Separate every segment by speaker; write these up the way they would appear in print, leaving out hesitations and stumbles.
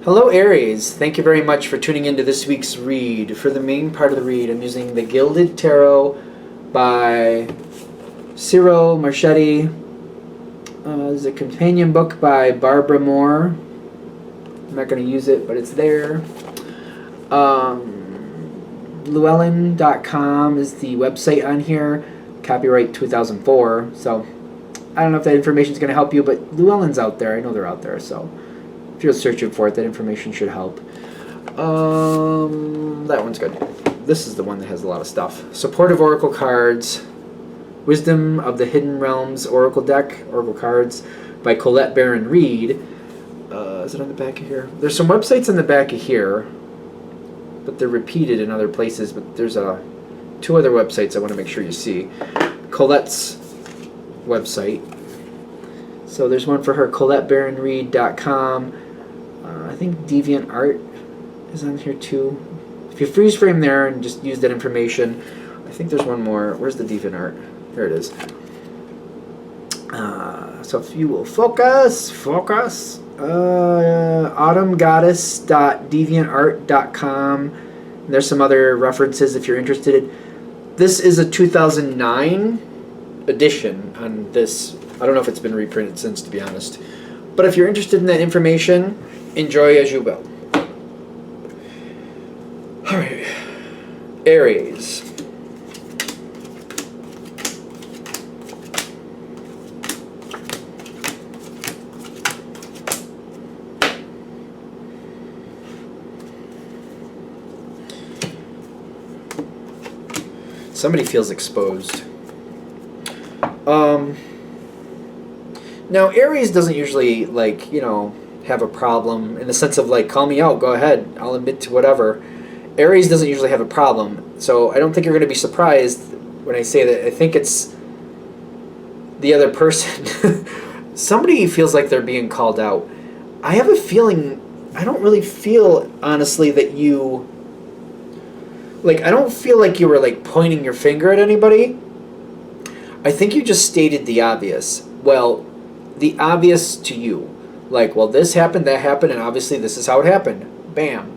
Speaker 1: Hello, Aries. Thank you very much for tuning into this week's read. For the main part of the read, I'm using The Gilded Tarot by Cyril Marchetti. There's a companion book by Barbara Moore. I'm not going to use it, but it's there. Llewellyn.com is the website on here. Copyright 2004. So I don't know if that information is going to help you, but Llewellyn's out there. I know they're out there, so if you're searching for it, that information should help. That one's good. This is the one that has a lot of stuff. Supportive Oracle cards. Wisdom of the Hidden Realms Oracle deck. Oracle cards by Colette Baron Reed. Is it on the back of here? There's some websites on the back of here, but they're repeated in other places. But there's two other websites I want to make sure you see. Colette's website. So there's one for her, ColetteBaronReed.com. I think DeviantArt is on here too. If you freeze frame there and just use that information, I think there's one more. Where's the DeviantArt? There it is. So if you will focus. autumngoddess.deviantart.com. There's some other references if you're interested. This is a 2009 edition on this. I don't know if it's been reprinted since, to be honest. But if you're interested in that information, enjoy as you will. Alright. Aries. Somebody feels exposed. Now, Aries doesn't usually, have a problem in the sense of, call me out, go ahead, I'll admit to whatever. Aries doesn't usually have a problem, so I don't think you're going to be surprised when I say that I think it's the other person. Somebody feels like they're being called out. I have a feeling, I don't really feel, honestly, that you, I don't feel like you were, pointing your finger at anybody. I think you just stated the obvious. Well, the obvious to you. Well, this happened, that happened, and obviously this is how it happened. Bam.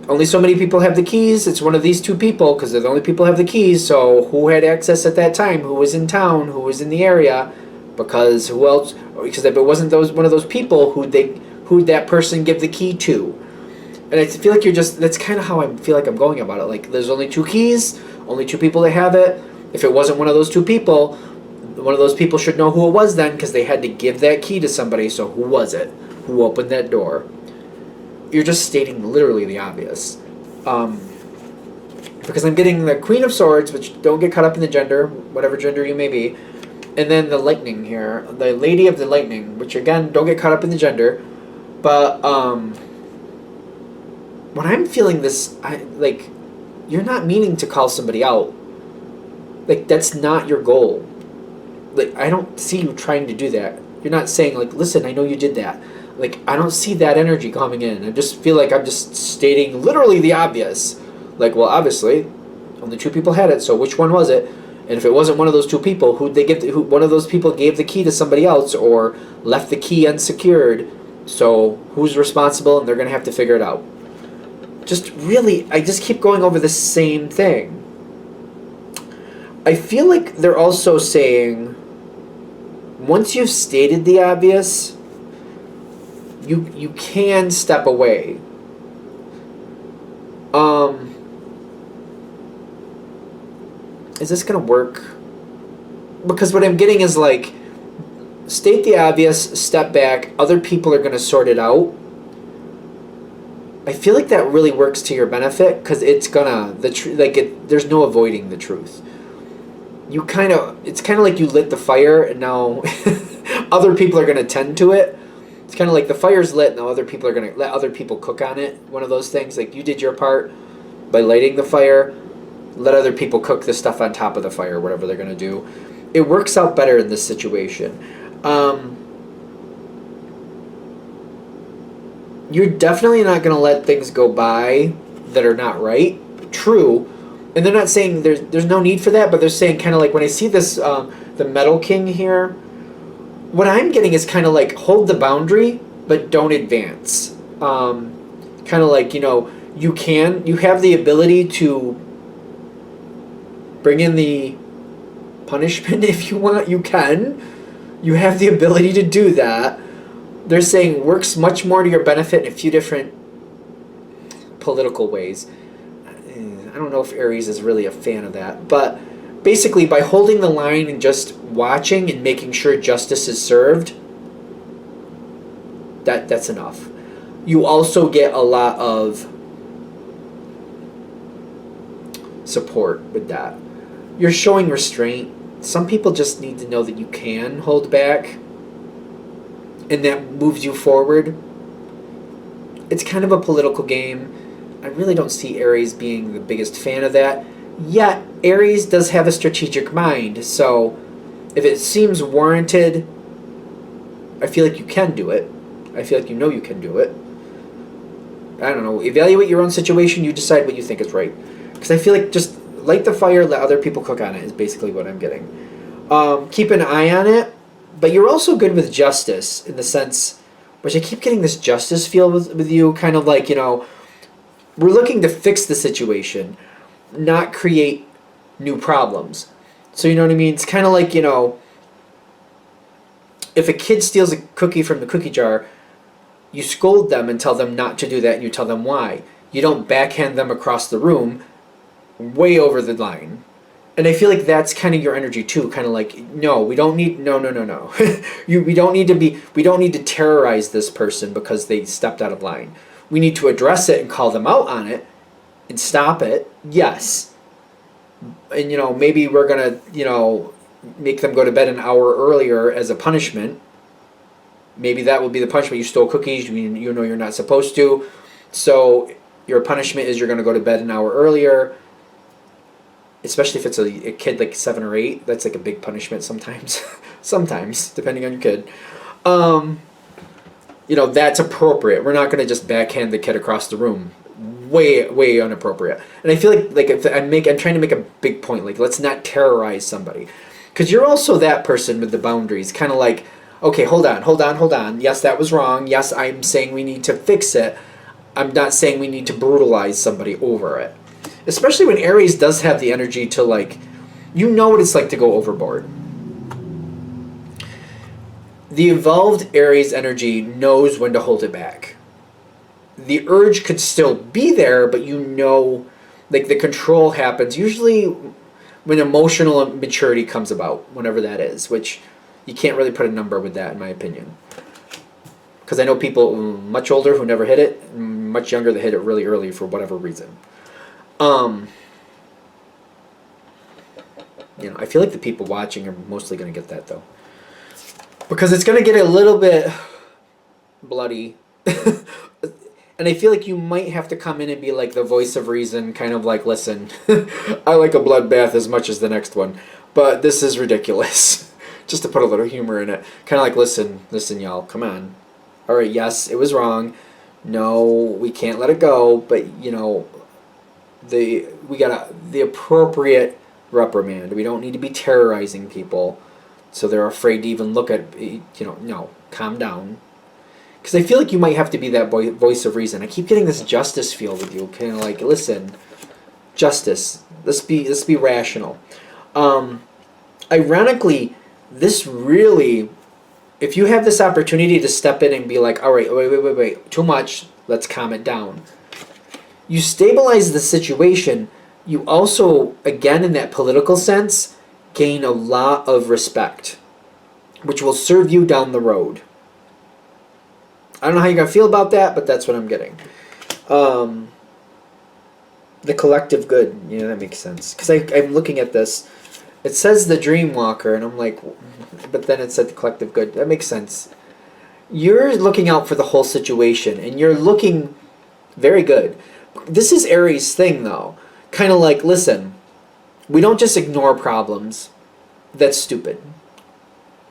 Speaker 1: Only so many people have the keys. It's one of these two people, because they're the only people who have the keys. So who had access at that time? Who was in town? Who was in the area? Because who else? Because if it wasn't one of those people, who'd that person give the key to? And I feel like that's kind of how I feel like I'm going about it. There's only two keys, only two people that have it. If it wasn't one of those two people, one of those people should know who it was then, because they had to give that key to somebody. So who was it? Who opened that door? You're just stating literally the obvious. Because I'm getting the Queen of Swords, which don't get caught up in the gender, whatever gender you may be. And then the Lightning here, the Lady of the Lightning, which again, don't get caught up in the gender. But when I'm feeling this, you're not meaning to call somebody out. That's not your goal. I don't see you trying to do that. You're not saying, listen, I know you did that. I don't see that energy coming in. I just feel like I'm just stating literally the obvious. Well, obviously, only two people had it, so which one was it? And if it wasn't one of those two people, one of those people gave the key to somebody else or left the key unsecured, so who's responsible? And they're going to have to figure it out. I just keep going over the same thing. I feel like they're also saying, once you've stated the obvious, you can step away. Is this gonna work? Because what I'm getting is state the obvious, step back, other people are gonna sort it out. I feel like that really works to your benefit, because it's gonna, there's no avoiding the truth. It's kind of like you lit the fire and now other people are going to tend to it. It's kind of like the fire's lit, now other people are going to let other people cook on it. One of those things, you did your part by lighting the fire, let other people cook the stuff on top of the fire, whatever they're going to do. It works out better in this situation. You're definitely not going to let things go by that are not right. True. And they're not saying there's no need for that, but they're saying kind of when I see this, the Metal King here, what I'm getting is kind of like hold the boundary, but don't advance. Kind of like, you have the ability to bring in the punishment if you want. You can. You have the ability to do that. They're saying works much more to your benefit in a few different political ways. I don't know if Aries is really a fan of that, but basically by holding the line and just watching and making sure justice is served, that's enough. You also get a lot of support with that. You're showing restraint. Some people just need to know that you can hold back, and that moves you forward. It's kind of a political game. I really don't see Aries being the biggest fan of that. Yet, Aries does have a strategic mind, so if it seems warranted, I feel like you can do it. I feel like you can do it. I don't know. Evaluate your own situation. You decide what you think is right. Because I feel like just light the fire, let other people cook on it is basically what I'm getting. Keep an eye on it, but you're also good with justice in the sense, which I keep getting this justice feel with you, kind of like, we're looking to fix the situation, not create new problems. So you know what I mean? It's kind of like, if a kid steals a cookie from the cookie jar, you scold them and tell them not to do that, and you tell them why. You don't backhand them across the room way over the line. And I feel like that's kind of your energy too, kind of like, no, we don't need, no. we don't need to terrorize this person because they stepped out of line. We need to address it and call them out on it and stop it. Yes. And maybe we're going to, make them go to bed an hour earlier as a punishment. Maybe that will be the punishment. You stole cookies, you know you're not supposed to. So your punishment is you're going to go to bed an hour earlier. Especially if it's a kid like 7 or 8, that's like a big punishment sometimes. Sometimes, depending on your kid. That's appropriate. We're not going to just backhand the kid across the room. Way, way inappropriate. And I feel like if I'm trying to make a big point. Like, let's not terrorize somebody, because you're also that person with the boundaries. Kind of like, okay, hold on. Yes, that was wrong. Yes, I'm saying we need to fix it. I'm not saying we need to brutalize somebody over it. Especially when Aries does have the energy to, like, what it's like to go overboard. The evolved Aries energy knows when to hold it back. The urge could still be there, but like, the control happens usually when emotional maturity comes about, whenever that is, which you can't really put a number with that, in my opinion. Because I know people much older who never hit it, much younger that hit it really early for whatever reason. I feel like the people watching are mostly going to get that, though. Because it's going to get a little bit bloody. And I feel like you might have to come in and be like the voice of reason, kind of like, listen, I like a bloodbath as much as the next one, but this is ridiculous. Just to put a little humor in it. Kind of like, listen, y'all, come on. All right, yes, it was wrong. No, we can't let it go, but, we got the appropriate reprimand. We don't need to be terrorizing people so they're afraid to even look at, no, calm down. Because I feel like you might have to be that voice of reason. I keep getting this justice feel with you, kind of like, listen, justice, let's be rational. Ironically, this really, if you have this opportunity to step in and be like, all right, wait, too much, let's calm it down. You stabilize the situation. You also, again, in that political sense, gain a lot of respect, which will serve you down the road. I don't know how you're going to feel about that, but that's what I'm getting. The collective good. Yeah, that makes sense. Because I'm looking at this. It says the dream walker, and I'm like, but then it said the collective good. That makes sense. You're looking out for the whole situation, and you're looking very good. This is Aries' thing, though. Kind of like, listen, we don't just ignore problems. That's stupid.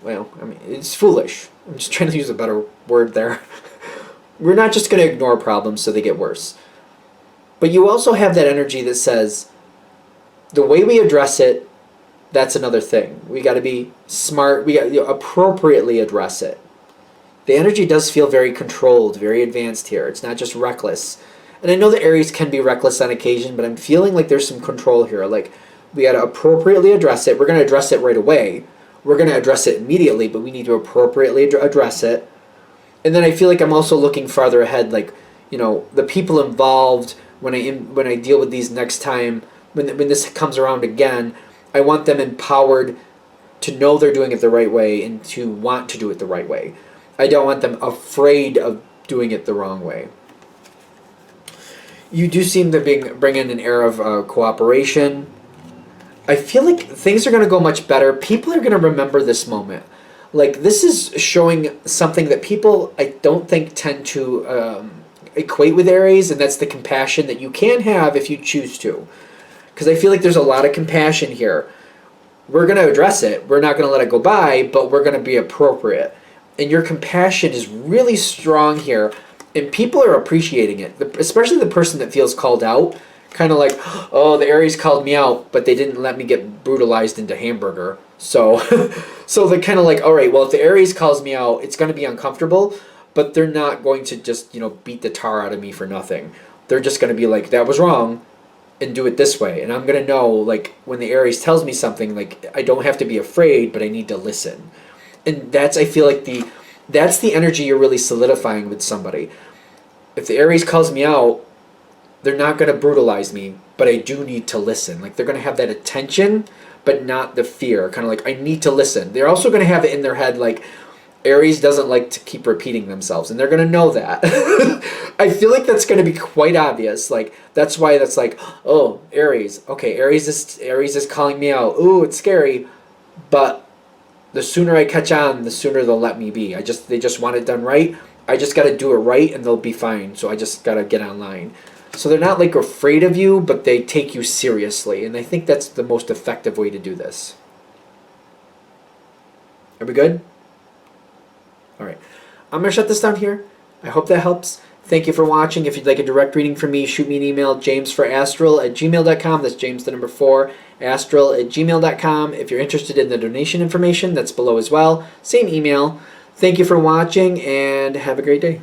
Speaker 1: Well, it's foolish. I'm just trying to use a better word there. We're not just going to ignore problems so they get worse. But you also have that energy that says, the way we address it That's another thing. We got to be smart. We got to appropriately address it. The energy does feel very controlled, very advanced here. It's not just reckless. And I know the Aries can be reckless on occasion, but I'm feeling like there's some control here. Like, we got to appropriately address it. We're going to address it right away. We're going to address it immediately, but we need to appropriately address it. And then I feel like I'm also looking farther ahead, like, the people involved when I deal with these next time, when this comes around again, I want them empowered to know they're doing it the right way and to want to do it the right way. I don't want them afraid of doing it the wrong way. You do seem to bring in an air of cooperation. I feel like things are going to go much better. People are going to remember this moment. Like, this is showing something that people, I don't think, tend to equate with Aries, and that's the compassion that you can have if you choose to. Because I feel like there's a lot of compassion here. We're going to address it. We're not going to let it go by, but we're going to be appropriate. And your compassion is really strong here, and people are appreciating it, especially the person that feels called out. Kind of like, oh, the Aries called me out, but they didn't let me get brutalized into hamburger. So they're kind of like, all right, well, if the Aries calls me out, it's going to be uncomfortable, but they're not going to just, beat the tar out of me for nothing. They're just going to be like, that was wrong, and do it this way. And I'm going to know, like, when the Aries tells me something, like, I don't have to be afraid, but I need to listen. And I feel like that's the energy you're really solidifying with somebody. If the Aries calls me out, they're not going to brutalize me, but I do need to listen. Like, they're going to have that attention, but not the fear. Kind of like, I need to listen. They're also going to have it in their head, like, Aries doesn't like to keep repeating themselves, and they're going to know that. I feel like that's going to be quite obvious. Like, that's why that's like, oh, Aries. Okay, Aries is calling me out. Ooh, it's scary. But the sooner I catch on, the sooner they'll let me be. They just want it done right. I just got to do it right, and they'll be fine. So I just got to get online. So they're not like afraid of you, but they take you seriously. And I think that's the most effective way to do this. Are we good? All right. I'm going to shut this down here. I hope that helps. Thank you for watching. If you'd like a direct reading from me, shoot me an email, jamesforastral@gmail.com. That's James the number 4, astral@gmail.com. If you're interested in the donation information, that's below as well. Same email. Thank you for watching, and have a great day.